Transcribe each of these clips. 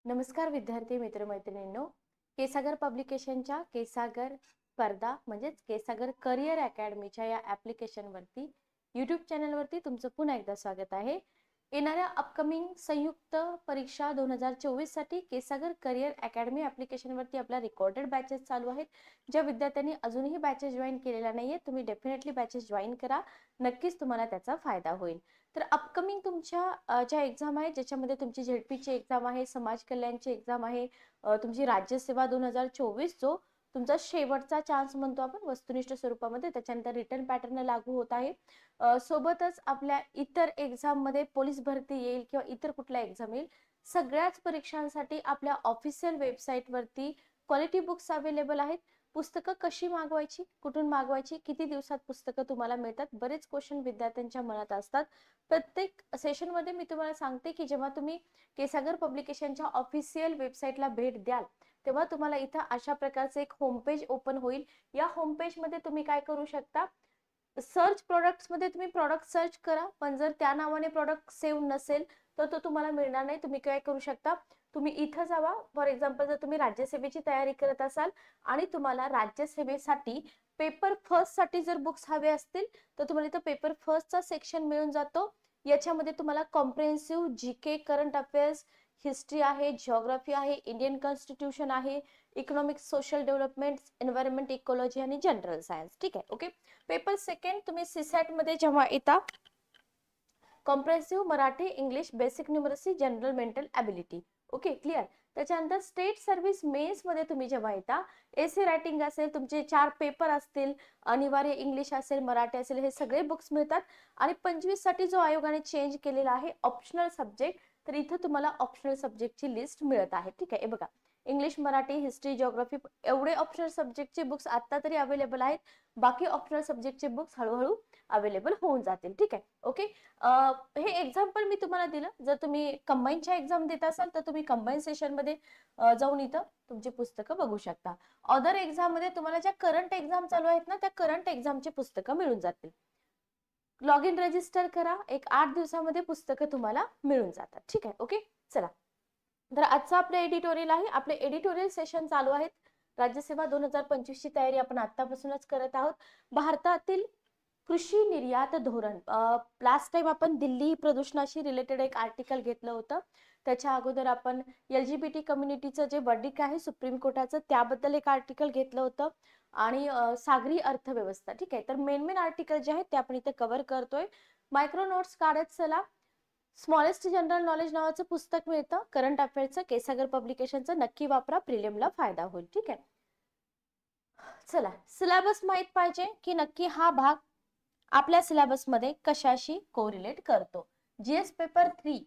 नमस्कार विद्यार्थी मित्रमैत्रिणींनो, केसागर पब्लिकेशनच्या केसागर स्पर्धा म्हणजेच केसागर करिअर अकॅडमीच्या या ॲप्लिकेशनवरती यूट्यूब चॅनलवरती तुमचं पुन्हा एकदा स्वागत आहे. येणाऱ्या अपकमिंग संयुक्त परीक्षा 2024 साठी केसागर करिअर अकॅडमी ॲप्लिकेशनवरती आपल्या रेकॉर्डेड बॅचेस चालू आहेत. ज्या विद्यार्थ्यांनी अजूनही बॅचेस जॉईन केलेल्या नाहीये तुम्ही डेफिनेटली बॅचेस जॉईन करा, नक्कीच तुम्हाला त्याचा फायदा होईल. तर अपकमिंग तुमच्या ज्या एक्झाम आहेत ज्याच्यामध्ये तुमची झेडपीची एक्झाम आहे, समाज कल्याणची एक्झाम आहे, तुमची राज्यसेवा 2024 जो तुमचा शेवटचा चान्स म्हणतो आपण वस्तुनिष्ठ स्वरूपामध्ये, त्याच्यानंतर रिटर्न पॅटर्न लागू होत आहे. सोबतच आपल्या इतर एक्झाम मध्ये पोलीस भरती येईल किंवा इतर कुठल्या एक्झाम येईल, सगळ्याच परीक्षांसाठी आपल्या ऑफिशियल वेबसाईट वरती क्वालिटी बुक्स अवेलेबल आहेत. पुस्तकं कशी मागवायची, कुठून मागवायची, किती दिवसात पुस्तकं तुम्हाला मिळतात, बरेच क्वेश्चन विद्यार्थ्यांच्या मनात असतात. प्रत्येक सेशन मध्ये मी तुम्हाला सांगते की जेव्हा तुम्ही केसागर पब्लिकेशनच्या ऑफिशियल वेबसाईटला भेट द्याल तेव्हा तुम्हाला इथं अशा प्रकारचे एक होम पेज ओपन होईल. या होम पेज मध्ये तुम्ही काय करू शकता, सर्च प्रोडक्ट्स मध्ये तुम्ही प्रोडक्ट सर्च करा, पण जर त्या नावाने प्रोडक्ट सेव्ह नसेल तर तो तुम्हाला मिळणार नाही. तुम्ही काय करू शकता, तुम्ही इथं जावा. फॉर एक्झाम्पल जर तुम्ही राज्यसेवेची तयारी करत असाल आणि तुम्हाला राज्यसेवेसाठी पेपर फर्स्ट साठी जर बुक्स हवे असतील तर तुम्हाला इथं पेपर फर्स्टचा सेक्शन मिळून जातो. याच्यामध्ये तुम्हाला comprehensive GK, current affairs, history आहे, जिओग्राफी आहे, इंडियन कॉन्स्टिट्यूशन आहे, economics, social development, environment, ecology आणि जनरल सायन्स. ठीक आहे, ओके. पेपर सेकंड तुम्ही सीसॅट मध्ये जेव्हा येता, comprehensive Marathi, English, basic numeracy, general mental ability. Okay, clear. त्याच्यानंतर स्टेट सर्व्हिस मेन्स मध्ये तुम्ही जेव्हा येता, एसे रायटिंग असेल, तुमचे 4 पेपर असतील, अनिवार्य इंग्लिश असेल, मराठी असेल, हे सगळे बुक्स मिळतात. आणि 25 साठी जो आयोगाने चेंज केलेला आहे ऑप्शनल सब्जेक्ट, तर इथं तुम्हाला ऑप्शनल सब्जेक्टची लिस्ट मिळत आहे. ठीक आहे, हे बघा, इंग्लिश, मराठी, हिस्ट्री, जिओग्राफी एवढे ऑप्शनल सब्जेक्टचे बुक्स आता तरी अवेलेबल आहेत. बाकी ऑप्शनल सब्जेक्टचे बुक्स हळूहळू अवेलेबल होऊन जातील. ठीक आहे, ओके. हे एक्झाम्पल मी तुम्हाला दिलं. जर तुम्ही कंबाईनच्या एक्झाम देत असाल तर तुम्ही कंबाईन सेशन मध्ये जाऊन इथं तुमची पुस्तकं बघू शकता. अदर एक्झाम मध्ये तुम्हाला ज्या करंट एक्झाम चालू आहेत ना, त्या करंट एक्झामची पुस्तकं मिळून जातील. लॉग इन रजिस्टर करा, एक 8 दिवसामध्ये पुस्तकं तुम्हाला मिळून जातात. ठीक आहे, ओके. चला, तर आजचा आपलं एडिटोरियल आहे. आपले एडिटोरियल सेशन चालू आहेत. राज्यसेवा 2025 ची तयारी आपण आतापासूनच करत आहोत. भारतातील कृषी निर्यात धोरण, लास्ट टाइम आपण दिल्ली प्रदूषणाशी रिलेटेड एक आर्टिकल घेतलं होतं. त्याच्या अगोदर आपण LGBT कम्युनिटीचं जे वर्डिक आहे सुप्रीम कोर्टाचं, त्याबद्दल एक आर्टिकल घेतलं होतं. आणि सागरी अर्थव्यवस्था. ठीक आहे, तर मेन आर्टिकल जे आहेत ते आपण इथे कव्हर करतोय. मायक्रो नोट्स काढत चला. स्मॉलेस्ट जनरल नॉलेज नावाचं पुस्तक मिळतं करंट अफेअर्सचं, केसागर पब्लिकेशनचं. नक्की वापरा, प्रिलियमला फायदा होईल. ठीक आहे, चला. सिलेबस माहित पाहिजे की नक्की हा भाग आपल्या सिलेबस मध्ये कशाशी कोरिलेट करतो. जीएस पेपर 3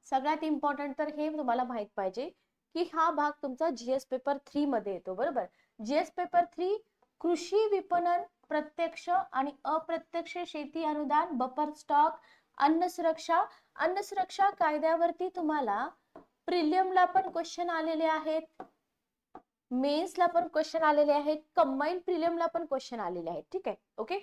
सगळ्यात इम्पॉर्टंट तर हे तुम्हाला माहित पाहिजे की हा भाग तुमचा जीएस पेपर 3 मध्ये येतो. बरोबर, जीएस पेपर 3 कृषी विपणन, प्रत्यक्ष आणि अप्रत्यक्ष शेती अनुदान, बफर स्टॉक, अन्न सुरक्षा कायद्यावरती तुम्हाला प्रिलियमला पण क्वेश्चन आलेले आहेत, मेन्सला पण क्वेश्चन आलेले आहेत, कंबाईन प्रिलियमला पण क्वेश्चन आलेले आहेत. ठीक आहे, ओके.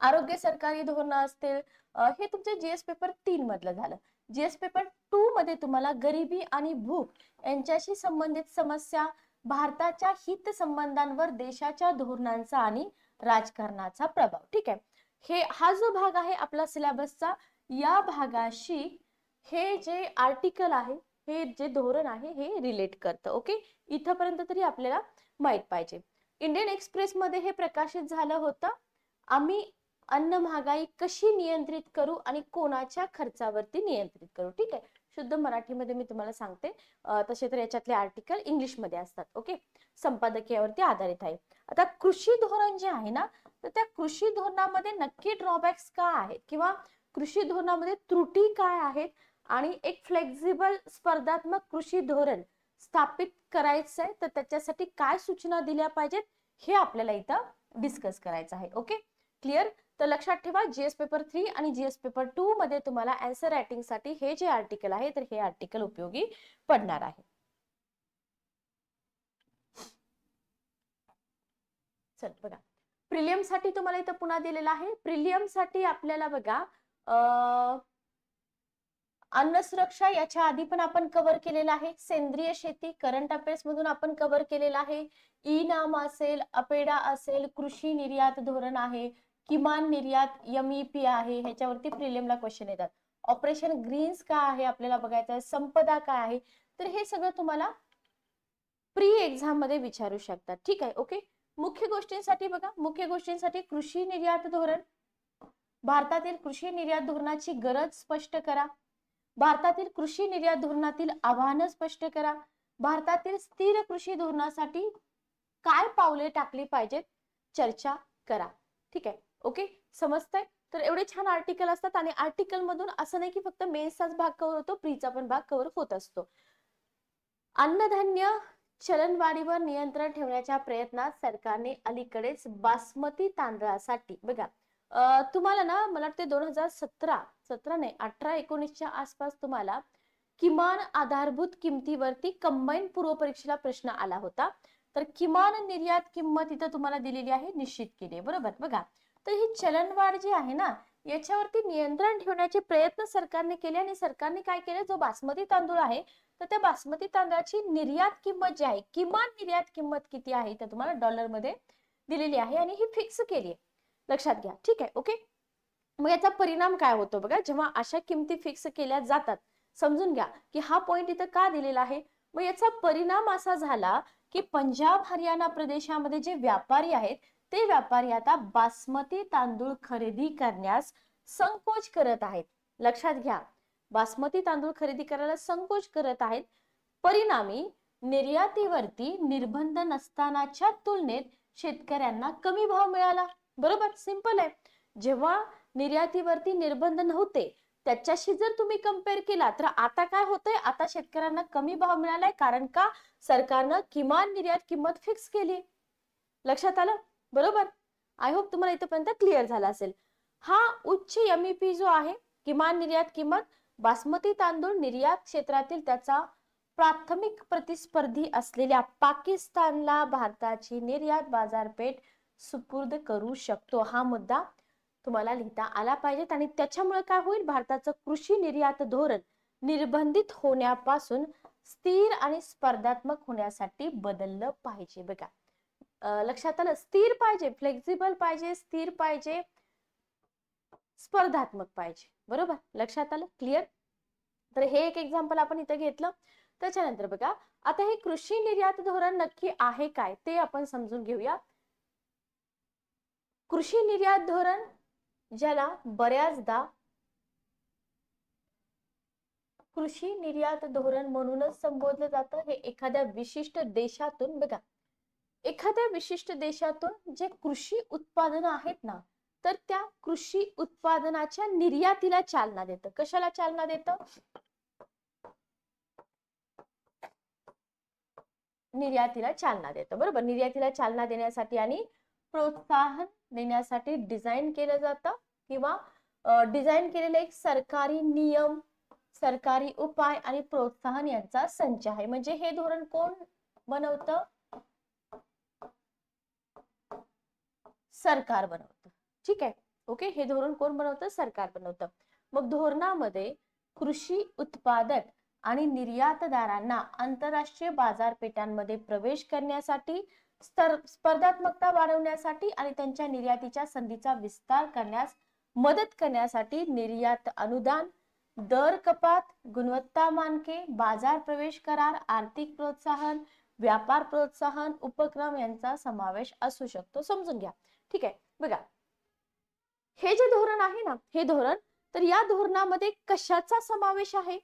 आरोग्य सरकारी धोरण असतील, हे तुमचे जीएस पेपर 3 मधलं झालं. जीएस पेपर 2 मध्ये तुम्हाला गरिबी आणि भूक यांच्याशी संबंधित समस्या, भारताच्या हित संबंधांवर देशाच्या धोरणांचा आणि राजकारणाचा प्रभाव. ठीक आहे, हा जो भाग आहे आपला सिलेबसचा, या भागाशी हे जे आर्टिकल आहे, हे जे धोरण आहे, हे रिलेट करतं. ओके, इथपर्यंत तरी आपल्याला माहित पाहिजे. इंडियन एक्सप्रेस मध्ये हे प्रकाशित झालं होतं. आम्ही अन्न महागाई कशी नियंत्रित करू आणि कोणाच्या खर्चावरती नियंत्रित करू. ठीक आहे, शुद्ध मराठीमध्ये मी तुम्हाला सांगते. तसे तर याच्यातले आर्टिकल इंग्लिश मध्ये असतात. ओके, संपादकीयावरती आधारित आहे. आता कृषी धोरण जे आहे ना, तर त्या कृषी धोरणामध्ये नक्की ड्रॉबॅक्स काय आहेत किंवा कृषी धोरणामध्ये त्रुटी काय आहेत आणि एक फ्लेक्झिबल स्पर्धात्मक कृषी धोरण स्थापित करायचं आहे तर त्याच्यासाठी काय सूचना दिल्या पाहिजेत हे आपल्याला इथं डिस्कस करायचं आहे. Okay, clear. तर लक्षात ठेवा, जीएस पेपर 3 आणि जीएस पेपर 2 मध्ये तुम्हाला आन्सर रायटिंग साठी हे जे आर्टिकल आहे तर हे आर्टिकल उपयोगी पडणार आहे. चल बघा, प्रिलियम साठी तुम्हाला इथं पुन्हा दिलेला आहे. प्रिलियम साठी आपल्याला बघा अन्न सुरक्षा याच्या आधी पण आपण कव्हर केलेला आहे. सेंद्रिय शेती करंट अफेअर्स मधून आपण कव्हर केलेला आहे. ई नाम असेल, अपेडा असेल, कृषी निर्यात धोरण आहे, किमान निर्यात MEP आहे, ह्याच्यावरती प्रिलिमला क्वेश्चन येतात. ऑपरेशन ग्रीन्स काय आहे आपल्याला बघायचं आहे, संपदा काय आहे, तर हे सगळं तुम्हाला प्री एक्झाम मध्ये विचारू शकतात. ठीक आहे, ओके. मुख्य गोष्टींसाठी बघा, मुख्य गोष्टींसाठी कृषी निर्यात धोरण, भारतातील कृषी निर्यात धोरणाची गरज स्पष्ट करा, भारतातील कृषी निर्यात धोरणातील आव्हानं स्पष्ट करा, भारतातील स्थिर कृषी धोरणासाठी काय पावले टाकली पाहिजेत चर्चा करा. ठीक आहे, ओके, समजतंय. तर एवढे छान आर्टिकल असतात आणि आर्टिकल मधून असं नाही की फक्त मेन्सचाच भाग कव्हर होतो, प्रीचा पण भाग कव्हर होत असतो. अन्नधान्य चलनवाढीवर नियंत्रण ठेवण्याच्या प्रयत्नात सरकारने अलीकडेच बासमती तांदळासाठी बघा, तुम्हाला ना मला वाटते 2017 नाही 18-19च्या आसपास तुम्हाला किमान आधारभूत किमतीवरती कंबाईन पूर्व परीक्षेला प्रश्न आला होता. तर किमान निर्यात किंमत इथं तुम्हाला दिलेली आहे, निश्चित केली, बरोबर. बघा, तर ही चलनवाढ जी आहे ना, याच्यावरती नियंत्रण ठेवण्याचे प्रयत्न सरकारने केले आणि सरकारने काय केले, जो बासमती तांदूळ आहे तर त्या बासमती तांदळाची निर्यात किंमत जी आहे, किमान निर्यात किंमत किती आहे तर तुम्हाला डॉलरमध्ये दिलेली आहे आणि ही फिक्स केली आहे, लक्षात घ्या. ठीक आहे, ओके. मग याचा परिणाम काय होतो बघा, जेव्हा अशा किमती फिक्स केल्या जातात, समजून घ्या की हा पॉइंट इथं का दिलेला आहे. मग याचा परिणाम असा झाला की पंजाब हरियाणा प्रदेशामध्ये जे व्यापारी आहेत ते व्यापारी आता बासमती तांदूळ खरेदी करण्यास संकोच करत आहेत. लक्षात घ्या, बासमती तांदूळ खरेदी करायला संकोच करत आहेत. परिणामी निर्यातीवरती निर्बंध नसतानाच्या तुलनेत शेतकऱ्यांना कमी भाव मिळाला. बरोबर, सिंपल आहे. जेव्हा निर्यातीवरती निर्बंध नव्हते त्याच्याशी जर तुम्ही कंपेअर केला तर आता काय होतंय, आता शेतकऱ्यांना कमी भाव मिळालाय, कारण का सरकारनं किमान निर्यात किंमत फिक्स केली. लक्षात आलं, बरोबर. आय होप तुम्हाला इथपर्यंत क्लिअर झाला असेल. हा उच्च MEP जो आहे, किमान निर्यात किंमत, बासमती तांदूळ निर्यात क्षेत्रातील त्याचा प्राथमिक प्रतिस्पर्धी असलेल्या पाकिस्तानला भारताची निर्यात बाजारपेठ सुपूर्द करू शकतो. हा मुद्दा तुम्हाला लिहिता आला पाहिजे आणि त्याच्यामुळे काय होईल, भारताचं कृषी निर्यात धोरण निर्बंधित होण्यापासून स्थिर आणि स्पर्धात्मक होण्यासाठी बदललं पाहिजे. बघा, लक्षात आलं, स्थिर पाहिजे, फ्लेक्झिबल पाहिजे, स्थिर पाहिजे, स्पर्धात्मक पाहिजे, बरोबर. लक्षात आलं, क्लिअर. तर हे एक एक्झाम्पल आपण इथं घेतलं. त्याच्यानंतर बघा, आता हे कृषी निर्यात धोरण नक्की आहे काय ते आपण समजून घेऊया. कृषी निर्यात धोरण, ज्याला बऱ्याचदा कृषी निर्यात धोरण म्हणूनच संबोधलं जातं, हे एखाद्या विशिष्ट देशातून बघा, एखाद्या विशिष्ट देशातून जे कृषी उत्पादनं आहेत ना, तर त्या कृषी उत्पादनाच्या निर्यातीला चालना देतं. कशाला चालना देतं, निर्यातीला चालना देतं, बरोबर. निर्यातीला चालना देण्यासाठी आणि प्रोत्साहन देण्यासाठी डिझाईन केलं जातं किंवा डिझाईन केलेले एक सरकारी नियम, सरकारी उपाय आणि प्रोत्साहन यांचा संच आहे. म्हणजे हे धोरण कोण बनवतं, सरकार बनवतं. ठीक आहे, ओके. हे धोरण कोण बनवतं, सरकार बनवतं. मग धोरणामध्ये कृषी उत्पादक आणि निर्यातदारांना आंतरराष्ट्रीय बाजारपेठांमध्ये प्रवेश करण्यासाठी, स्पर्धात्मकता वाढवण्यासाठी आणि त्यांच्या निर्यातीच्या संधीचा विस्तार करण्यास मदत करण्यासाठी निर्यात अनुदान, दर कपात, गुणवत्ता मानके, बाजार प्रवेश करार, आर्थिक प्रोत्साहन, व्यापार प्रोत्साहन उपक्रम यांचा समावेश असू शकतो. समजून घ्या. ठीक आहे, बघा, हे जे धोरण आहे ना, हे धोरण, तर या धोरणामध्ये कशाचा समावेश आहे,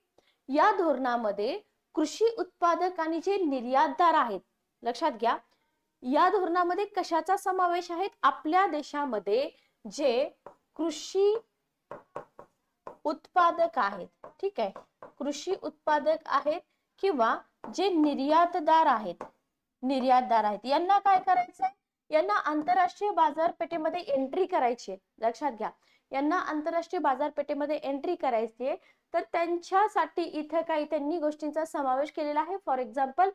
या धोरणामध्ये कृषी उत्पादक आणि जे निर्यातदार आहेत, लक्षात घ्या, या धोरणामध्ये कशाचा समावेश आहे, आपल्या देशामध्ये जे कृषी उत्पादक आहेत, ठीक आहे, कृषी उत्पादक आहेत किंवा जे निर्यातदार आहेत, यांना काय करायचंय, यांना आंतरराष्ट्रीय बाजारपेठेमध्ये एंट्री करायची. लक्षात घ्या, यांना आंतरराष्ट्रीय बाजारपेठेमध्ये एंट्री करायची आहे, तर त्यांच्यासाठी इथे काही त्यांनी गोष्टींचा समावेश केलेला आहे. फॉर एक्झाम्पल,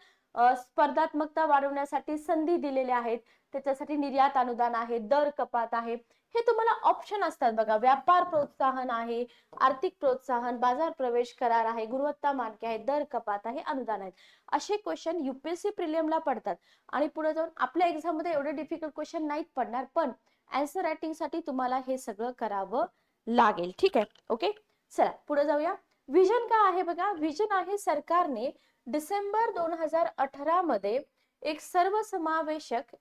स्पर्धात्मकता वाढवण्यासाठी संधी दिलेल्या आहेत, त्याच्यासाठी निर्यात अनुदान आहे, दर कपात आहे, हे तुम्हाला ऑप्शन असतात बघा. व्यापार प्रोत्साहन आहे, आर्थिक प्रोत्साहन, बाजार प्रवेश करार आहे, गुणवत्ता मानके आहे, दर कपात आहे, अनुदान आहेत. असे क्वेश्चन युपीएससी प्रिलियमला पडतात आणि पुढे जाऊन आपल्या एक्झाम मध्ये एवढे डिफिकल्ट क्वेश्चन नाहीत पडणार, पण आन्सर रायटिंग साठी तुम्हाला हे सगळं करावं लागेल. ठीक आहे, ओके. चला पुढे जाऊया. विजन काय आहे बघा. विजन आहे सरकारने डिसेंबर 2018 मध्ये एक सर्वसमावेशक,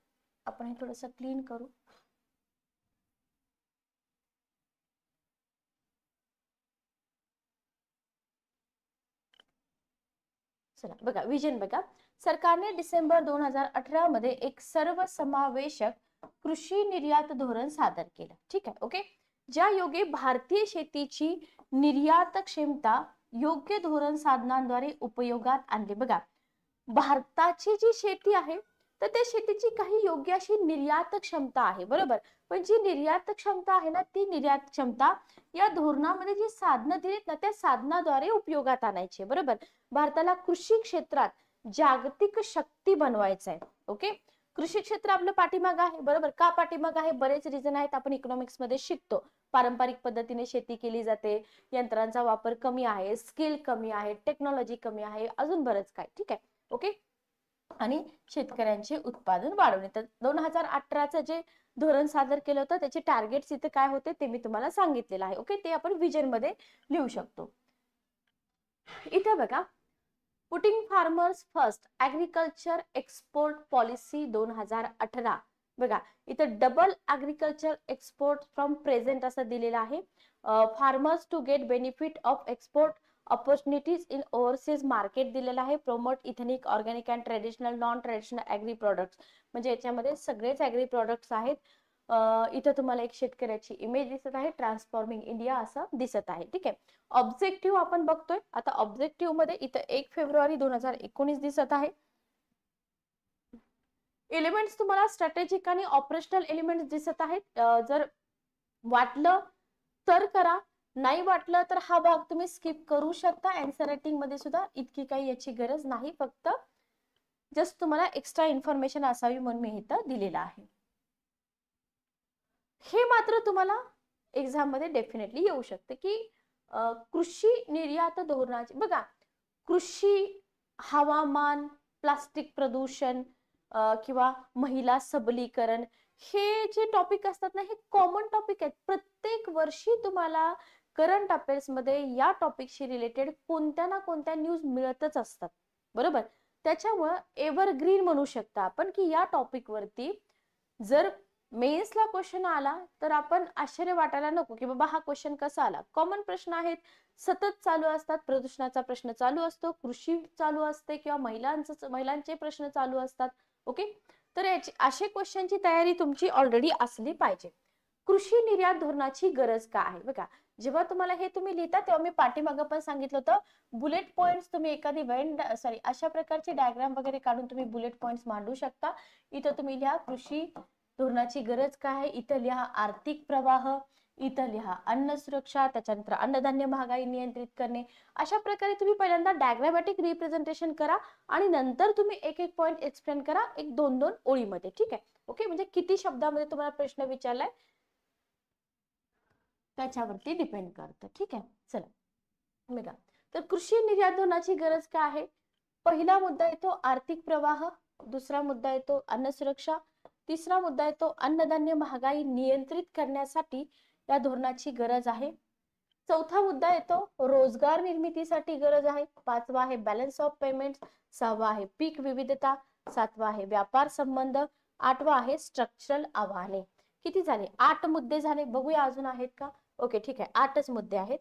आपण हे थोडस क्लीन करू. चला बघा, विजन बघा. सरकारने डिसेंबर 2018 मध्ये एक सर्वसमावेशक कृषी निर्यात धोरण सादर केलं. ठीक आहे, ओके. ज्या योगे भारतीय शेतीची निर्यात क्षमता योग्य धोरण साधनांद्वारे उपयोगात आणली. बघा, भारताची जी शेती आहे तर त्या शेतीची काही योग्य अशी निर्यात क्षमता आहे, बरोबर. पण जी निर्यात क्षमता आहे ना, ती निर्यात क्षमता या धोरणामध्ये जी साधनं दिलीत ना, त्या साधनाद्वारे उपयोगात आणायची, बरोबर. भारताला कृषी क्षेत्रात जागतिक शक्ती बनवायचं आहे. ओके. कृषी क्षेत्र आपलं पाठीमाग आहे, बरोबर. का पाठीमाग आहे? बरेच रिझन आहेत, आपण इकॉनॉमिक्स मध्ये शिकतो. पारंपरिक पद्धतीने शेती केली जाते, यंत्रांचा वापर कमी आहे, स्किल कमी आहे, टेक्नॉलॉजी कमी आहे, अजून बरंच काय. ठीक आहे, ओके. आणि शेतकऱ्यांचे उत्पादन वाढवणे. तर 2018चं जे धोरण सादर केलं होतं त्याचे टार्गेट्स इथे काय होते ते मी तुम्हाला सांगितलेलं आहे. ओके, ते आपण विजन मध्ये लिहू शकतो. इथे बघा, putting farmers first agriculture export policy 2018. बघा, इथं double agriculture export from present असं दिलेलं आहे. Farmers to get benefit of export opportunities in overseas market दिलेलं आहे. Promote ethnic, organic and traditional, non traditional agri products. म्हणजे याच्यामध्ये सगळेच ऍग्री प्रोडक्ट्स आहेत. इथं तुम्हाला एक शेतकऱ्याची इमेज दिसत आहे, ट्रान्सफॉर्मिंग इंडिया असं दिसत आहे. ठीक आहे. ऑब्जेक्टिव्ह आपण बघतोय. आता ऑब्जेक्टिव्ह मध्ये इथं 1 फेब्रुवारी 2019 दिसत आहे. एलिमेंट्स तुम्हाला स्ट्रॅटेजिक आणि ऑपरेशनल एलिमेंट्स दिसत आहेत. जर वाटलं तर करा, नाही वाटलं तर हा भाग तुम्ही स्किप करू शकता. आन्सर रायटिंग मध्ये सुद्धा इतकी काही याची गरज नाही, फक्त जस्ट तुम्हाला एक्स्ट्रा इन्फॉर्मेशन असावी म्हणून मी इथं दिलेलं आहे. हे मात्र तुम्हाला एक्झाम मध्ये डेफिनेटली येऊ शकते की कृषी निर्यात धोरणाचे. बघा, कृषी, हवामान, प्लास्टिक प्रदूषण किंवा महिला सबलीकरण, हे जे टॉपिक असतात ना, हे कॉमन टॉपिक आहेत. प्रत्येक वर्षी तुम्हाला करंट अफेअर्स मध्ये या टॉपिकशी रिलेटेड कोणत्या ना कोणत्या न्यूज मिळतच असतात, बरोबर. त्याच्यामुळे एव्हरग्रीन म्हणू शकता आपण की या टॉपिक वरती जर मेन्सला क्वेश्चन आला तर आपण आश्चर्य वाटायला नको की बाबा हा क्वेश्चन कसा आला. कॉमन प्रश्न आहेत, सतत चालू असतात. प्रदूषणाचा प्रश्न चालू असतो, कृषी चालू असते किंवा महिलांचे प्रश्न चालू असतात. ओके, तर याची अशा क्वेश्चनची तयारी तुमची ऑलरेडी असली पाहिजे. कृषी निर्यात धोरणाची गरज का आहे? बघा, जेव्हा तुम्हाला हे तुम्ही लिहिता तेव्हा मी पाठीमागं पण सांगितलं होतं, बुलेट पॉइंट्स तुम्ही एखादी अशा प्रकारचे डायग्राम वगैरे काढून तुम्ही बुलेट पॉइंट्स मांडू शकता. इथं तुम्ही लिहा कृषी धोरणाची गरज काय आहे, इथं लिहा आर्थिक प्रवाह, इथं लिहा अन्न सुरक्षा, त्याच्यानंतर अन्नधान्य महागाई नियंत्रित करणे. अशा प्रकारे तुम्ही पहिल्यांदा डायग्रामॅटिक रिप्रेझेंटेशन करा आणि नंतर तुम्ही एक एक पॉइंट एक्सप्लेन करा, एक 2-2 ओळीमध्ये. ठीक आहे, ओके. म्हणजे किती शब्दामध्ये तुम्हाला प्रश्न विचारलाय त्याच्यावरती डिपेंड करतं. ठीक आहे, चला बघा. तर कृषी निर्यात धोरणाची गरज काय आहे? पहिला मुद्दा येतो आर्थिक प्रवाह, दुसरा मुद्दा येतो अन्न सुरक्षा, तिसरा मुद्दा येतो अन्नधान्य महागाई नियंत्रित करण्यासाठी या धोरणाची गरज आहे. चौथा मुद्दा येतो रोजगार निर्मितीसाठी गरज आहे. पाचवा आहे बॅलन्स ऑफ पेमेंट, सहावा आहे पीक विविधता, सातवा आहे व्यापार संबंध, आठवा आहे स्ट्रक्चरल आव्हाने. किती झाले? 8 मुद्दे झाले. बघूया अजून आहेत का? ओके, ठीक आहे, 8च मुद्दे आहेत.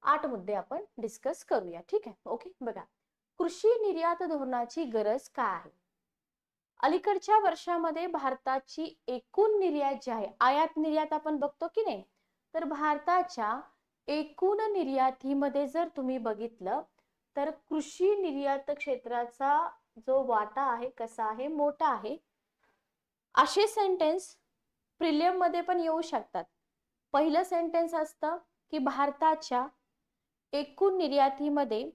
8 मुद्दे आपण डिस्कस करूया. ठीक आहे, ओके. बघा, कृषी निर्यात धोरणाची गरज काय आहे? अलीकडच्या वर्षामध्ये भारताची एकूण निर्यात जी आहे, आयात निर्यात आपण बघतो की नाही, तर भारताच्या एकूण निर्यातीमध्ये जर तुम्ही बघितलं तर कृषी निर्यात क्षेत्राचा जो वाटा आहे कसा आहे, मोठा आहे. असे सेंटेन्स प्रिलियम मध्ये पण येऊ शकतात. पहिलं सेंटेन्स असतं की भारताच्या एकूण निर्यातीमध्ये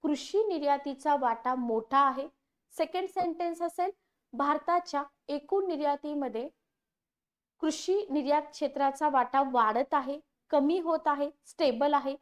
कृषी निर्यातीचा वाटा मोठा आहे. सेकंड सेंटेन्स असेल भारताच्या एकूण निर्यातीमध्ये कृषी निर्यात क्षेत्राचा वाटा वाढत आहे, कमी होत आहे, स्टेबल आहे.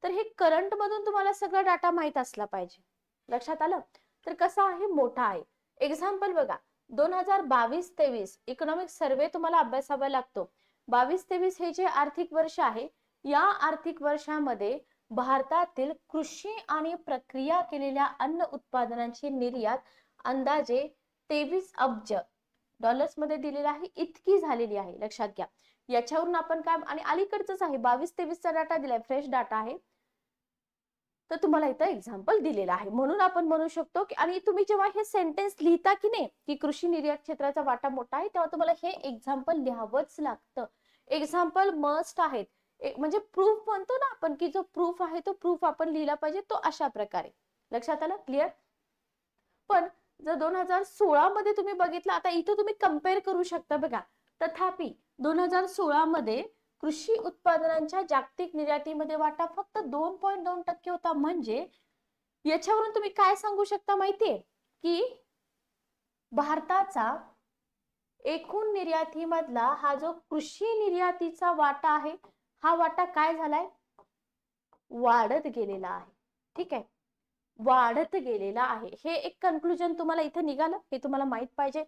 तर हे करंट मधून तुम्हाला सगळा डाटा माहित असला पाहिजे. लक्षात आलं? तर कसा आहे, मोठा आहे. एक्झाम्पल बघा, 2022-23 इकॉनॉमिक सर्वे तुम्हाला अभ्यासावा लागतो. 22-23 हे जे आर्थिक वर्ष आहे, या आर्थिक वर्षामध्ये भारतातील कृषी आणि प्रक्रिया केलेल्या अन्न उत्पादनांची निर्यात अंदाजे 23 अब्ज डॉलर्स मध्ये दिलेला आहे, इतकी झालेली आहे. लक्षात घ्या. याच्यावरून आपण काय, आणि अलीकडचंच आहे, 22-23 चा डाटा दिलाय, फ्रेश डाटा आहे. तर तुम्हाला इथं एक्झाम्पल दिलेला आहे. म्हणून आपण म्हणू शकतो की, आणि तुम्ही जेव्हा हे सेंटेन्स लिहिता की नाही की कृषी निर्यात क्षेत्राचा वाटा मोठा आहे, तेव्हा तुम्हाला हे एक्झाम्पल लिहावंच लागतं. एक्झाम्पल मस्ट आहेत. म्हणजे प्रूफ म्हणतो ना आपण, की जो प्रूफ आहे तो प्रूफ आपण लिहिला पाहिजे, तो अशा प्रकारे. लक्षात आलं? क्लिअर? पण जर 2016 मध्ये तुम्ही बघितलं, आता इथं तुम्ही कम्पेअर करू शकता बघा. तथापि 2016 मध्ये कृषी उत्पादनांच्या जागतिक निर्यातीमध्ये वाटा फक्त 2.2% होता. म्हणजे याच्यावरून तुम्ही काय सांगू शकता माहितीये, की भारताचा एकूण निर्यातीमधला हा जो कृषी निर्यातीचा वाटा आहे, हा वाटा काय झालाय, वाढत गेलेला आहे. ठीक आहे, वाढत गेलेला आहे. हे एक कन्क्लुजन तुम्हाला इथे निघालं, हे तुम्हाला माहित पाहिजे.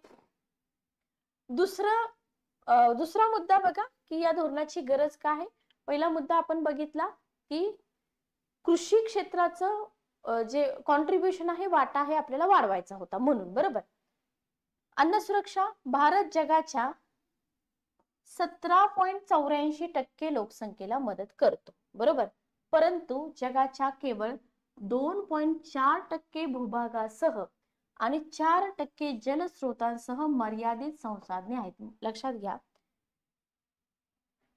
दुसरा मुद्दा बघा, की या धोरणाची गरज काय आहे. पहिला मुद्दा आपण बघितला की कृषी क्षेत्राचं जे कॉन्ट्रीब्युशन आहे, वाटा आहे, आपल्याला वाढवायचा होता म्हणून. बरोबर. अन्न सुरक्षा, भारत जगाच्या 17.84% लोकसंख्येला मदत करतो. बरोबर. परंतु जगाच्या केवळ 2.4% भूभागासह आणि 4% जलस्रोतांसह मर्यादित संसाधने आहेत. लक्षात घ्या,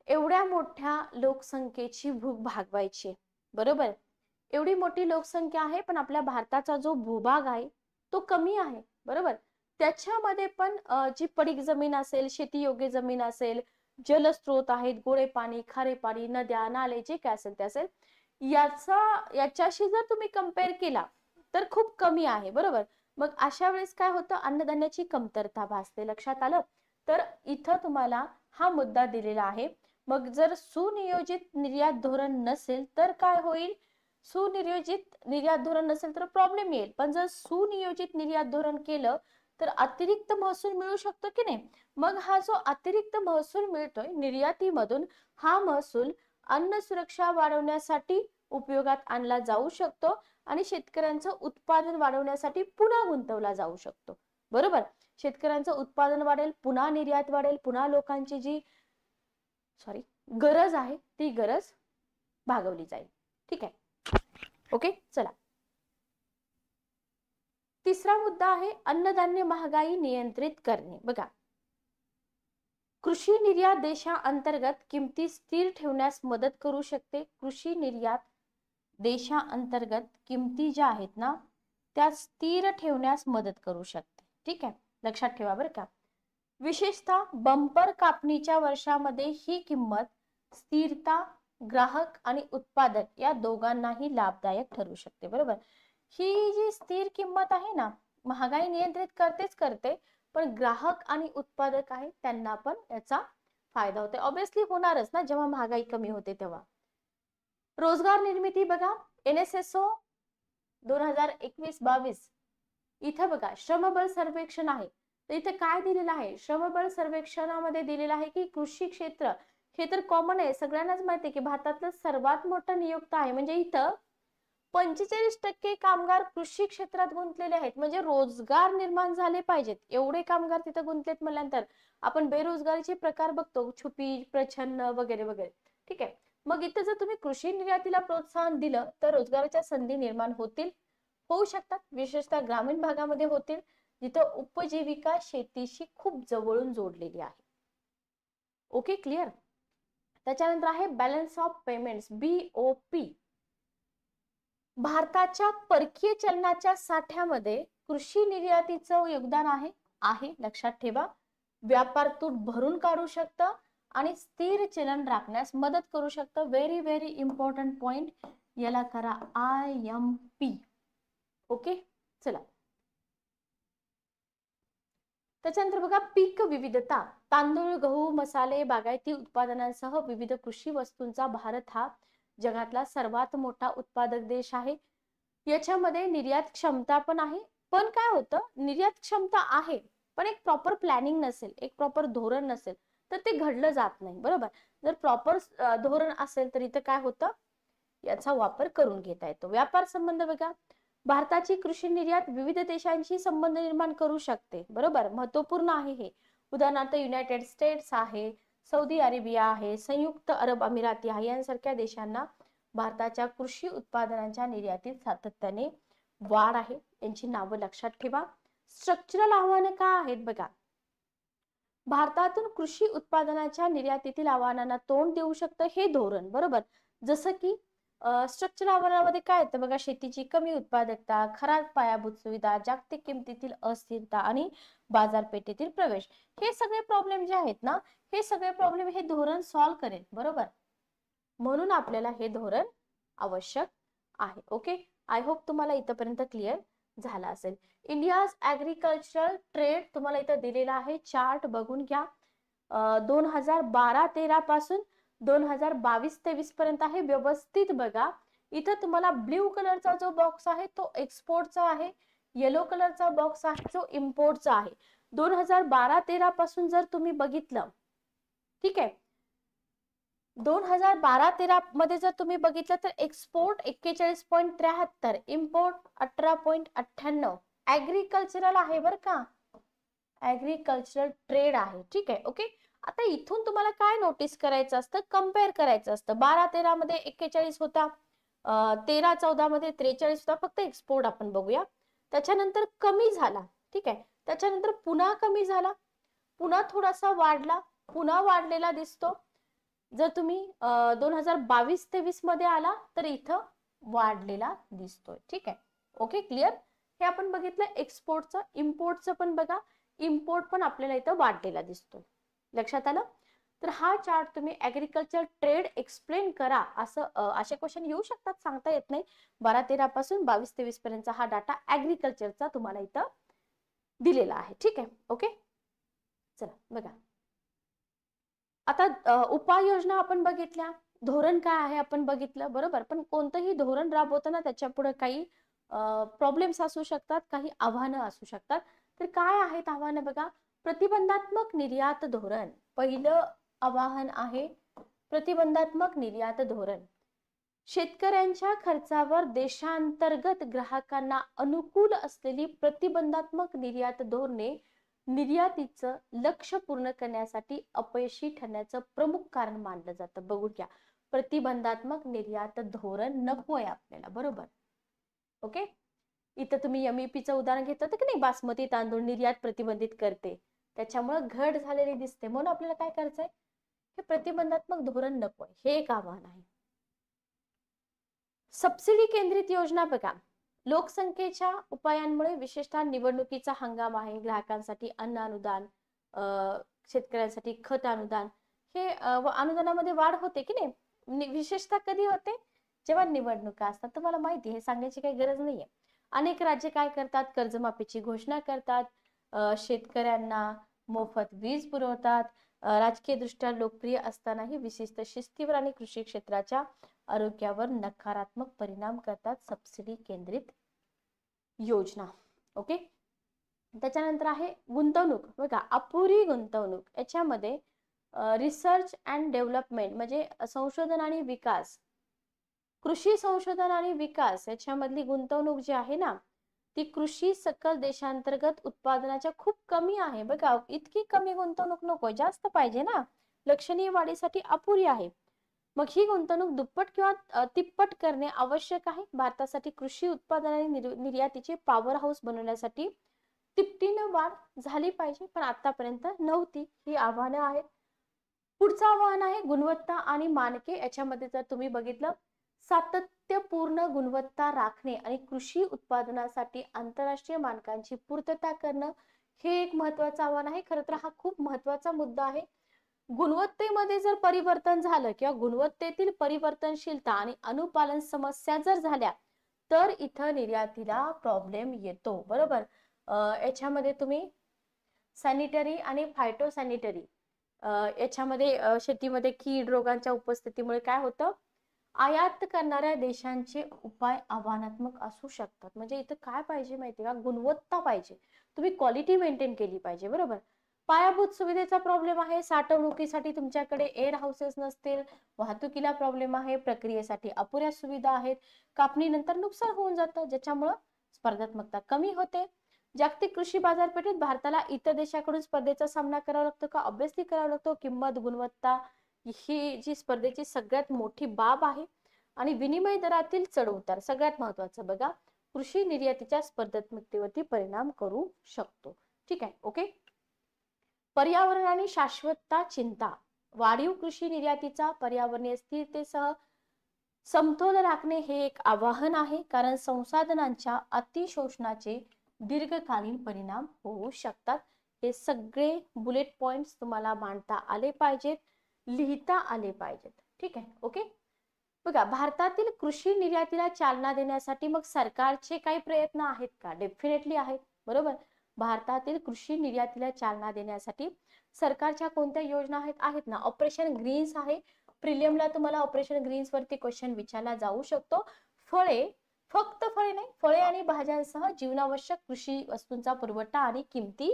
एवढ्या मोठ्या लोकसंख्येची भूक भागवायची. बरोबर. एवढी मोठी लोकसंख्या आहे, पण आपल्या भारताचा जो भूभाग आहे तो कमी आहे. बरोबर. त्याच्यामध्ये पण जी पडीक जमीन असेल, शेतीयोग्य जमीन असेल, जलस्रोत आहेत, गोडे पाणी, खारे पाणी, नद्या, नाले, जे काय असेल ते असेल, याच्याशी जर तुम्ही कम्पेअर केला तर खूप कमी आहे. बरोबर. मग अशा वेळेस काय होतं, अन्नधान्याची कमतरता भासते. लक्षात आलं? तर इथं तुम्हाला हा मुद्दा दिलेला आहे. मग जर सुनियोजित निर्यात धोरण नसेल तर काय होईल, सुनियोजित निर्यात धोरण नसेल तर प्रॉब्लेम येईल. पण जर सुनियोजित निर्यात धोरण केलं तर अतिरिक्त महसूल मिळू शकतो की नाही. मग हा जो अतिरिक्त महसूल मिळतोय निर्यातीमधून, हा महसूल अन्न सुरक्षा वाढवण्यासाठी उपयोगात आणला जाऊ शकतो आणि शेतकऱ्यांचं उत्पादन वाढवण्यासाठी पुन्हा गुंतवला जाऊ शकतो. बरोबर. शेतकऱ्यांचं उत्पादन वाढेल, पुन्हा निर्यात वाढेल, पुन्हा लोकांची जी गरज आहे ती गरज भागवली जाईल. ठीक आहे. ओके, चला. तिसरा मुद्दा आहे अन्नधान्य महागाई नियंत्रित करणे. बघा, कृषी निर्यात देशांतर्गत किमती स्थिर ठेवण्यास मदत करू शकते. कृषी निर्यात देशांतर्गत किमती ज्या आहेत ना, त्या स्थिर ठेवण्यास मदत करू शकते. ठीक आहे, लक्षात ठेवा बरं का. विशेषतः बंपर कापणीच्या वर्षामध्ये ही किंमत स्थिरता ग्राहक आणि उत्पादक या दोघांनाही लाभदायक ठरू शकते. बरोबर. ही जी स्थिर किंमत आहे ना, महागाई नियंत्रित करते, पण ग्राहक आणि उत्पादक आहे त्यांना पण याचा फायदा होते. ऑब्विसली होणारच ना, जेव्हा महागाई कमी होते तेव्हा. रोजगार निर्मिती बघा, NSSO 2021-22 इथं बघा श्रमबळ सर्वेक्षण आहे. तर इथे काय दिलेलं आहे, श्रमबळ सर्वेक्षणामध्ये दिलेलं आहे की कृषी क्षेत्र हे तर कॉमन आहे, सगळ्यांनाच माहिती आहे की भारतातलं सर्वात मोठं नियुक्त आहे. म्हणजे इथं 45% कामगार कृषी क्षेत्रात गुंतलेले आहेत. म्हणजे रोजगार निर्माण झाले पाहिजेत, एवढे कामगार तिथं गुंतलेत म्हटल्यानंतर आपण बेरोजगारीचे प्रकार बघतो, छुपी, प्रछन्न वगैरे वगैरे. ठीक आहे. मग इथं जर तुम्ही कृषी निर्यातीला प्रोत्साहन दिलं तर रोजगाराच्या संधी निर्माण होऊ शकतात. विशेषतः ग्रामीण भागामध्ये होतील, जिथं उपजीविका शेतीशी खूप जवळून जोडलेली आहे. Okay, clear. त्याच्यानंतर आहे बॅलन्स ऑफ पेमेंट्स, BOP. भारताच्या परकीय चलनाच्या साठ्यामध्ये कृषी निर्यातीचं योगदान आहे. लक्षात ठेवा. व्यापार तूट भरून काढू शकतं आणि स्थिर चलन राखण्यास मदत करू शकतं. व्हेरी व्हेरी इम्पॉर्टंट पॉइंट, याला करा IMP. ओके, चला. त्याच्यानंतर बघा पीक विविधता, तांदूळ, गहू, मसाले, बागायती उत्पादनांसह विविध कृषी वस्तूंचा भारत हा जगातला सर्वात मोठा उत्पादक देश आहे. याच्यामध्ये निर्यात क्षमता पण आहे. पण काय होतं, निर्यात क्षमता आहे पण एक प्रॉपर प्लॅनिंग नसेल, एक प्रॉपर धोरण नसेल तर ते घडलं जात नाही. बरोबर. जर प्रॉपर धोरण असेल तर इथं काय होतं, याचा वापर करून घेता येतो. व्यापार संबंध बघा, भारताची कृषी निर्यात विविध देशांशी संबंध निर्माण करू शकते. बरोबर, महत्वपूर्ण आहे हे. उदाहरणार्थ युनायटेड स्टेट्स आहे, सौदी अरेबिया आहे, संयुक्त अरब अमिराती आहे, यांसारख्या देशांना भारताच्या कृषी उत्पादनांच्या निर्यातीत सातत्याने वाढ आहे. यांची नावं लक्षात ठेवा. स्ट्रक्चरल आव्हानं काय आहेत बघा, भारतातून कृषी उत्पादनाच्या निर्यातीतील आव्हानांना तोंड देऊ शकतं हे धोरण. बरोबर. जसं की स्ट्रक्चरल आव्हानामध्ये काय येतं बघा, शेतीची कमी उत्पादकता, खराब पायाभूत सुविधा, जागतिक किमतीतील अस्थिरता आणि बाजारपेठेतील प्रवेश. हे सगळे प्रॉब्लेम जे आहेत ना, हे सगळे प्रॉब्लेम हे धोरण सॉल्व्ह करेल. बरोबर. म्हणून आपल्याला हे धोरण आवश्यक आहे. ओके, आय होप तुम्हाला इथपर्यंत क्लिअर झाला असेल. इंडियाज ऍग्रिकल्चरल ट्रेड तुम्हाला इथं दिलेला आहे, चार्ट बघून घ्या. 2012-13 पासून 2022-23 पर्यंत आहे. व्यवस्थित बघा. इथं तुम्हाला ब्ल्यू कलरचा जो बॉक्स आहे तो एक्सपोर्टचा आहे, येलो कलरचा बॉक्स आहे जो इम्पोर्टचा आहे. 2012-13 पासून जर तुम्ही बघितलं, ठीक आहे, 2012-13 मध्ये जर तुम्ही बघितलं तर एक्सपोर्ट 41.73, इम्पोर्ट 18.98. ऍग्रिकल्चरल आहे बरं का, ऍग्रिकल्चरल ट्रेड आहे. ठीक आहे. ओके, आता इथून तुम्हाला काय नोटीस करायचं असतं, कम्पेअर करायचं असतं. 12-13 मध्ये 41 होता, 13-14 मध्ये 43 होता. फक्त एक्सपोर्ट आपण बघूया. त्याच्यानंतर कमी झाला. ठीक आहे, त्याच्यानंतर पुन्हा कमी झाला, पुन्हा थोडासा वाढला, पुन्हा वाढलेला दिसतो. जर तुम्ही 2022-23 मध्ये आला तर इथं वाढलेला दिसतोय. ठीक आहे. Okay, clear. हे आपण बघितलं एक्सपोर्टचं. इम्पोर्टचं पण बघा, इम्पोर्ट पण आपल्याला इथं वाढलेला दिसतोय. लक्षात आलं. तर हा चार्ट तुम्ही ऍग्रिकल्चर ट्रेड एक्सप्लेन करा, असं असे क्वेश्चन येऊ शकतात, सांगता येत नाही. 12-13 पासून 22-23 पर्यंतचा हा डाटा ऍग्रिकल्चरचा तुम्हाला इथं दिलेला आहे. ठीक आहे. ओके, चला बघा. आता उपाययोजना आपण बघितल्या, धोरण काय आहे आपण बघितलं. बरोबर. पण कोणतंही धोरण राबवताना त्याच्या पुढे काही प्रॉब्लेम्स असू शकतात, काही आव्हानं असू शकतात. तर काय आहेत आव्हानं बघा, प्रतिबंधात्मक निर्यात धोरण. पहिलं आवाहन आहे प्रतिबंधात्मक निर्यात धोरण. शेतकऱ्यांच्या खर्चावर देशांतर्गत ग्राहकांना अनुकूल असलेली प्रतिबंधात्मक निर्यात धोरणे निर्यातीचं लक्ष्य पूर्ण करण्यासाठी अपयशी ठरण्याचं प्रमुख कारण मानलं जातं. बघू घ्या, प्रतिबंधात्मक निर्यात धोरण नकोय आपल्याला. बरोबर. ओके, इथं तुम्ही MEP चं उदाहरण घेतलं होतं की नाही, बासमती तांदूळ निर्यात प्रतिबंधित करते, त्याच्यामुळे घट झालेली दिसते. म्हणून आपल्याला काय करायचंय, हे प्रतिबंधात्मक धोरण नकोय, हे एक आव्हान आहे. सबसिडी केंद्रित योजना बघा, लोकसंख्येच्या उपायांमुळे विशेषतः निवडणुकीचा हंगाम आहे, ग्राहकांसाठी अन्न अनुदान, शेतकऱ्यांसाठी खत अनुदान, हे अनुदानामध्ये वाढ होते की नाही. विशेषतः कधी होते, जेव्हा निवडणुका असतात. तुम्हाला माहिती, हे सांगण्याची काही गरज नाहीये. अनेक राज्ये काय करतात, कर्जमाफीची घोषणा करतात, शेतकऱ्यांना मोफत वीज पुरवतात. राजकीय दृष्ट्या लोकप्रिय असतानाही विशिष्ट शिस्तीवर आणि कृषी क्षेत्राच्या आरोग्यावर नकारात्मक परिणाम करतात सबसिडी केंद्रित योजना. ओके, त्याच्यानंतर आहे गुंतवणूक बघा, अपुरी गुंतवणूक. याच्यामध्ये रिसर्च अँड डेव्हलपमेंट म्हणजे संशोधन आणि विकास, कृषी संशोधन आणि विकास याच्यामधली गुंतवणूक जी आहे ना, ती कृषी सकल देशांतर्गत उत्पादनाच्या खूप कमी आहे. बघा, इतकी कमी गुंतवणूक नको, जास्त पाहिजे ना, लक्षणीय वाढीसाठी अपुरी आहे. मग ही गुंतवणूक दुप्पट किंवा तिप्पट करणे आवश्यक आहे. भारतासाठी कृषी उत्पादन आणि निर्यातीचे पॉवर हाऊस बनवण्यासाठी तिपटीनं वाढ झाली पाहिजे, पण आतापर्यंत नव्हती. ही आव्हानं आहेत. पुढचं आव्हान आहे गुणवत्ता आणि मानके. याच्यामध्ये जर तुम्ही बघितलं, सातत्यपूर्ण गुणवत्ता राखणे आणि कृषी उत्पादनासाठी आंतरराष्ट्रीय मानकांची पूर्तता करणं, हे एक महत्वाचं आव्हान आहे. खरं तर हा खूप महत्वाचा मुद्दा आहे. गुणवत्तेमध्ये जर परिवर्तन झालं किंवा गुणवत्तेतील परिवर्तनशीलता आणि अनुपालन समस्या जर झाल्या तर इथं निर्यातीला प्रॉब्लेम येतो. बरोबर. याच्यामध्ये तुम्ही सॅनिटरी आणि फायटोसॅनिटरी याच्यामध्ये शेतीमध्ये कीड रोगांच्या उपस्थितीमुळे काय होतं, आयात करणाऱ्या देशांचे उपाय आव्हानात्मक असू शकतात. म्हणजे इथं काय पाहिजे माहितीये का, गुणवत्ता पाहिजे, तुम्ही क्वालिटी मेंटेन केली पाहिजे. बरोबर. पायाभूत सुविधेचा प्रॉब्लेम आहे, साठवणुकीसाठी तुमच्याकडे एअर हाऊसेस नसतील, वाहतुकीला प्रॉब्लेम आहे, प्रक्रियेसाठी अपुऱ्या सुविधा आहेत, कापणीनंतर नुकसान होऊन जातं, ज्याच्यामुळं स्पर्धात्मकता कमी होते. जागतिक कृषी बाजारपेठेत भारताला इतर देशाकडून स्पर्धेचा सामना करावा लागतो का? ऑब्विसली करावा लागतो. किंमत, गुणवत्ता ही जी स्पर्धेची सगळ्यात मोठी बाब आहे. आणि विनिमय दरातील चढउतार सगळ्यात महत्वाचं बघा, कृषी निर्यातीच्या स्पर्धात्मकतेवरती परिणाम करू शकतो. ठीक आहे, ओके. पर्यावरण आणि शाश्वतता चिंता, वाढीव कृषी निर्यातीचा पर्यावरणीय स्थिरतेसह समतोल राखणे हे एक आव्हान आहे, कारण संसाधनांच्या अतिशोषणाचे दीर्घकालीन परिणाम होऊ शकतात. हे सगळे बुलेट पॉइंट्स तुम्हाला मांडता आले पाहिजेत, लिहिता आले पाहिजेत. ठीक आहे, ओके. बघा, भारतातील कृषी निर्यातीला चालना देण्यासाठी मग सरकारचे काही प्रयत्न आहेत का? डेफिनेटली आहेत. बरोबर. भारतातील कृषी निर्यातीला चालना देण्यासाठी सरकारच्या कोणत्या योजना आहेत ना. ऑपरेशन ग्रीन्स आहे. प्रिलियमला तुम्हाला ऑपरेशन ग्रीन्स वरती क्वेश्चन विचारला जाऊ शकतो. फळे, फक्त फळे नाही, फळे आणि भाज्यांसह जीवनावश्यक कृषी वस्तूंचा पुरवठा आणि किमती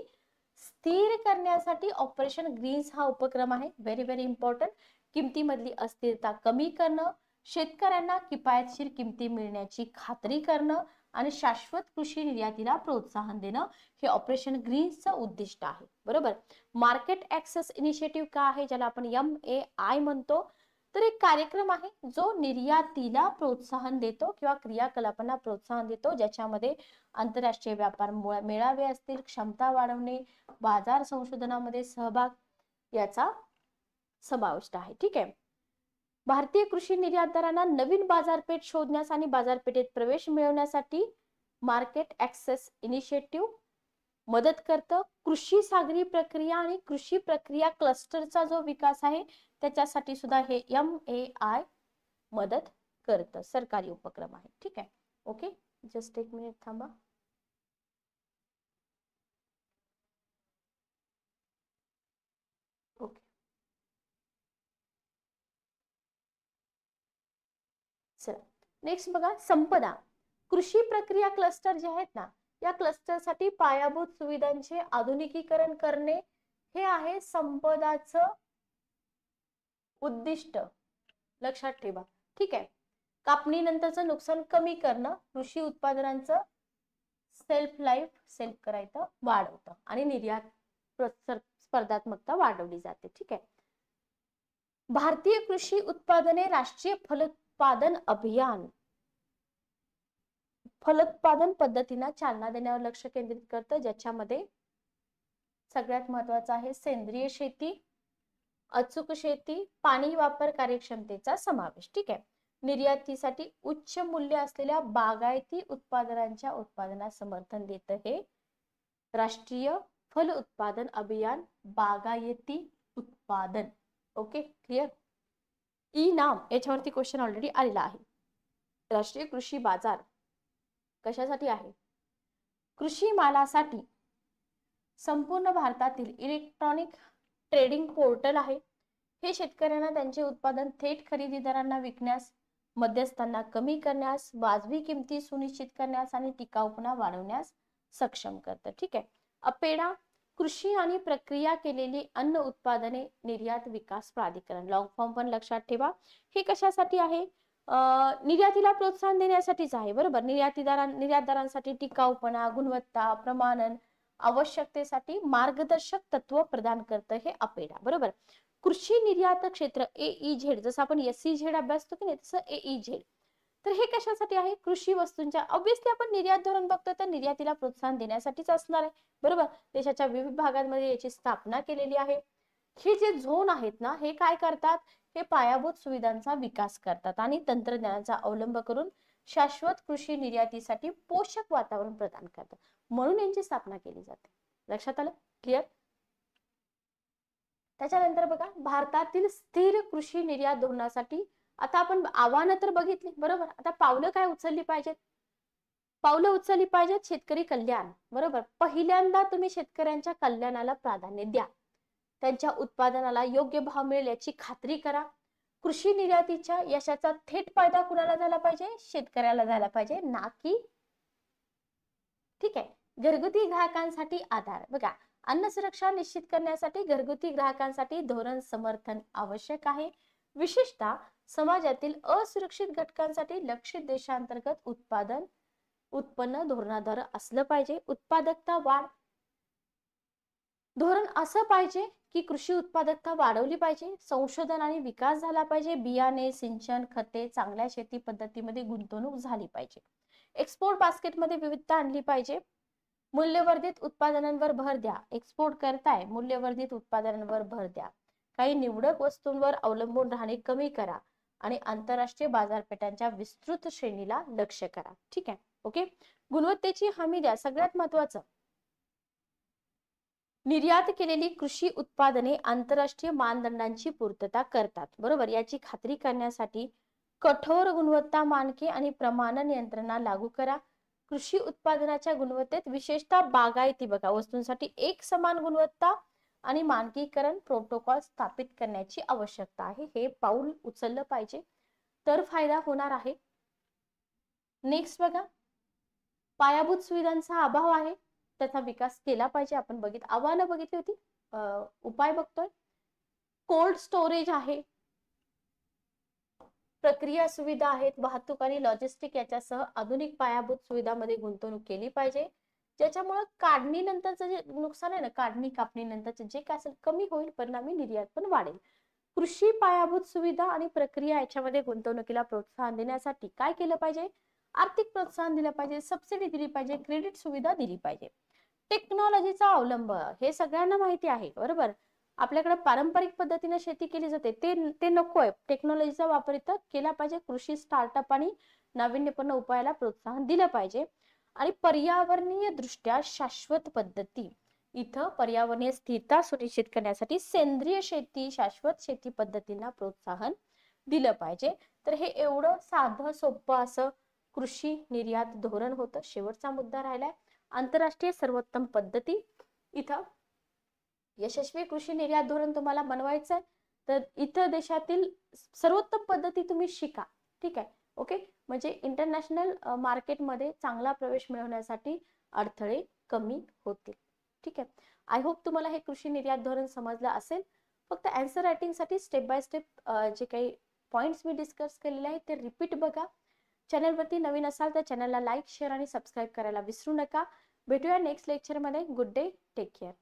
स्थिर करण्यासाठी ऑपरेशन ग्रीन्स हा उपक्रम आहे. Very very important. किमतीमधली अस्थिरता कमी करणं, शेतकऱ्यांना किफायतशीर किमती मिळण्याची खात्री करणं आणि शाश्वत कृषी निर्यातीला प्रोत्साहन देणं हे ऑपरेशन ग्रीन्सचं उद्दिष्ट आहे. बरोबर. मार्केट ऍक्सेस इनिशिएटिव्ह का आहे, ज्याला आपण MAI म्हणतो, तर एक कार्यक्रम आहे जो निर्यातीला प्रोत्साहन देतो किंवा क्रियाकलापांना प्रोत्साहन देतो, ज्याच्यामध्ये आंतरराष्ट्रीय व्यापार मेळावे असतील, क्षमता वाढवणे, बाजार संशोधनामध्ये सहभाग याचा समाविष्ट आहे. ठीक आहे. भारतीय कृषी निर्यातदारांना नवीन बाजारपेठ शोधण्यास आणि बाजारपेठेत प्रवेश मिळवण्यासाठी मार्केट ऍक्सेस इनिशिएटिव्ह मदत करतं. कृषी सागरी प्रक्रिया आणि कृषी प्रक्रिया क्लस्टरचा जो विकास आहे त्याच्यासाठी सुद्धा हे MAI मदत करतं. सरकारी उपक्रम आहे. ठीक आहे, ओके. जस्ट एक मिनिट थांबा. ओके, चला नेक्स्ट बघा, संपदा. कृषी प्रक्रिया क्लस्टर जे आहेत ना, या क्लस्टरसाठी पायाभूत सुविधांचे आधुनिकीकरण करणे हे आहे संपदाचं उद्दिष्ट. लक्षात ठेवा. ठीक आहे. कापणीनंतरचं नुकसान कमी करणं, कृषी उत्पादनांचं सेल्फ लाईफ सेल्फ करायचं वाढवतं आणि निर्यात स्पर्धात्मकता वाढवली जाते. ठीक आहे. भारतीय कृषी उत्पादने राष्ट्रीय फलोत्पादन अभियान फलोत्पादन पद्धतींना चालना देण्यावर लक्ष केंद्रित करतं, ज्याच्यामध्ये सगळ्यात महत्वाचं आहे सेंद्रिय शेती, अचूक शेती, पाणी वापर कार्यक्षमतेचा समावेश. ठीक आहे. निर्यातीसाठी उच्च मूल्य असलेल्या बागायती उत्पादनांच्या उत्पादनास समर्थन देतं हे राष्ट्रीय फल उत्पादन अभियान बागायती उत्पादन. Okay, clear. नाम याच्यावरती क्वेश्चन ऑलरेडी आलेला आहे. राष्ट्रीय कृषी बाजार कशासाठी आहे? कृषी मालासाठी संपूर्ण भारतातील इलेक्ट्रॉनिक ट्रेडिंग पोर्टल आहे. हे शेतकऱ्यांना त्यांचे उत्पादन थेट खरेदीदारांना विकण्यास, मध्यस्थांना कमी करण्यास, वाजवी किमती सुनिश्चित करण्यास आणि टिकाऊपणा वाढवण्यास सक्षम करतं. ठीक आहे. अपेडा, कृषी आणि प्रक्रिया केलेली अन्न उत्पादने निर्यात विकास प्राधिकरण. लॉंग फॉर्म पण लक्षात ठेवा. हे कशासाठी आहे? निर्यातीला प्रोत्साहन देण्यासाठीच आहे. बरोबर. निर्यातदारांसाठी टिकाऊपणा, गुणवत्ता, प्रमाणन आवश्यकतेसाठी मार्गदर्शक तत्व प्रदान करतं हे अपेडा. बरोबर. कृषी निर्यात क्षेत्र AEZ, जसं आपण SEZ अभ्यासतो की नाही तसं AEZ. तर हे कशासाठी आहे? कृषी वस्तूंच्या, ऑब्विसली आपण निर्यात धोरण बघतो तर निर्यातीला प्रोत्साहन देण्यासाठीच असणार आहे. बरोबर. देशाच्या विविध भागांमध्ये याची स्थापना केलेली आहे. हे जे झोन आहेत ना, हे काय करतात? हे पायाभूत सुविधांचा विकास करतात आणि तंत्रज्ञानाचा अवलंब करून शाश्वत कृषी निर्यातीसाठी पोषक वातावरण प्रदान करतात. म्हणून यांची स्थापना केली जाते. लक्षात आलं? क्लिअर. त्याच्यानंतर बघा, भारतातील स्थिर कृषी निर्यात धोरणासाठी आता आपण आव्हानं तर बघितली. बरोबर. आता पावलं काय उचलली पाहिजेत? पावलं उचलली पाहिजेत शेतकरी कल्याण. बरोबर, पहिल्यांदा तुम्ही शेतकऱ्यांच्या कल्याणाला प्राधान्य द्या. त्यांच्या उत्पादनाला योग्य भाव मिळेल याची खात्री करा. कृषी निर्यातीच्या यशाचा थेट फायदा कुणाला झाला पाहिजे? शेतकऱ्याला झाला पाहिजे, ना की ठीक आहे घरगुती ग्राहकांसाठी आधार. बघा, अन्न सुरक्षा निश्चित करण्यासाठी घरगुती ग्राहकांसाठी धोरण समर्थन आवश्यक आहे. विशेषतः समाजातील असुरक्षित घटकांसाठी लक्षित देशांतर्गत उत्पन्न धोरणाद्वारे असलं पाहिजे. उत्पादकता वाढ धोरण असं पाहिजे की कृषी उत्पादकता वाढवली पाहिजे, संशोधन आणि विकास झाला पाहिजे, बियाणे, सिंचन, खते, चांगल्या शेती पद्धतीमध्ये गुंतवणूक झाली पाहिजे. एक्सपोर्ट बास्केटमध्ये विविधता आणली पाहिजे. मूल्यवर्धित उत्पादनांवर भर द्या. एक्सपोर्ट करताय, मूल्यवर्धित उत्पादनांवर भर द्या. काही निवडक वस्तूंवर अवलंबून राहणे कमी करा आणि आंतरराष्ट्रीय बाजारपेठांच्या विस्तृत श्रेणीला लक्ष्य करा. ठीक आहे, ओके. गुणवत्तेची हमी द्या. सगळ्यात महत्वाचं, निर्यात केलेली कृषी उत्पादने आंतरराष्ट्रीय मानदंडांची पूर्तता करतात. बरोबर, याची खात्री करण्यासाठी कठोर गुणवत्ता मानके आणि प्रमाण नियंत्रणा लागू करा. कृषी उत्पादनाच्या गुणवत्तेत विशेषतः बागायती बघा वस्तूंसाठी एक समान गुणवत्ता आणि मानकीकरण प्रोटोकॉल स्थापित करण्याची आवश्यकता आहे. हे पाऊल उचललं पाहिजे तर फायदा होणार आहे. नेक्स्ट बघा, पायाभूत सुविधांचा अभाव आहे, त्याचा विकास केला पाहिजे. आपण आव्हानं बघितली होती, उपाय बघतोय. कोल्ड स्टोरेज आहे, प्रक्रिया सुविधा आहेत, वाहतूक आणि लॉजिस्टिक याच्यासह आधुनिक पायाभूत सुविधांमध्ये गुंतवणूक केली पाहिजे, ज्याच्यामुळे काढणीनंतरचं जे नुकसान आहे ना, कापणी नंतरचे जे काय असेल कमी होईल, परिणामी निर्यात पण वाढेल. कृषी पायाभूत सुविधा आणि प्रक्रिया याच्यामध्ये गुंतवणुकीला प्रोत्साहन देण्यासाठी काय केलं पाहिजे? आर्थिक प्रोत्साहन दिलं पाहिजे, सबसिडी दिली पाहिजे, क्रेडिट सुविधा दिली पाहिजे. टेक्नॉलॉजीचा अवलंब, हे सगळ्यांना माहिती आहे. बरोबर, आपल्याकडे पारंपरिक पद्धतीने शेती केली जाते, ते नकोय. टेक्नॉलॉजीचा वापर इथं केला पाहिजे. कृषी स्टार्टअप आणि नाविन्यपूर्ण उपायाला प्रोत्साहन दिलं पाहिजे. आणि पर्यावरणीय दृष्ट्या शाश्वत पद्धती, इथं पर्यावरणीय स्थिरता सुनिश्चित करण्यासाठी सेंद्रिय शेती, शाश्वत शेती पद्धतींना प्रोत्साहन दिलं पाहिजे. तर हे एवढं साधं सोपं असं कृषी निर्यात धोरण होतं. शेवटचा मुद्दा राहिलाय आंतरराष्ट्रीय सर्वोत्तम पद्धती. इथं यशस्वी कृषी निर्यात धोरण तुम्हाला बनवायचं आहे, तर इथं देशातील सर्वोत्तम पद्धती तुम्ही शिका. ठीक आहे, ओके. म्हणजे इंटरनॅशनल मार्केटमध्ये चांगला प्रवेश मिळवण्यासाठी अडथळे कमी होतील. ठीक आहे, आय होप तुम्हाला हे कृषी निर्यात धोरण समजलं असेल. फक्त आन्सर रायटिंग साठी स्टेप बाय स्टेप जे काही पॉइंट्स मी डिस्कस केलेले आहेत ते रिपीट बघा. चॅनलवरती नवीन असाल तर चॅनलला लाईक, शेअर आणि सबस्क्राईब करायला विसरू नका. भेटूया नेक्स्ट लेक्चरमध्ये. Good day, take care.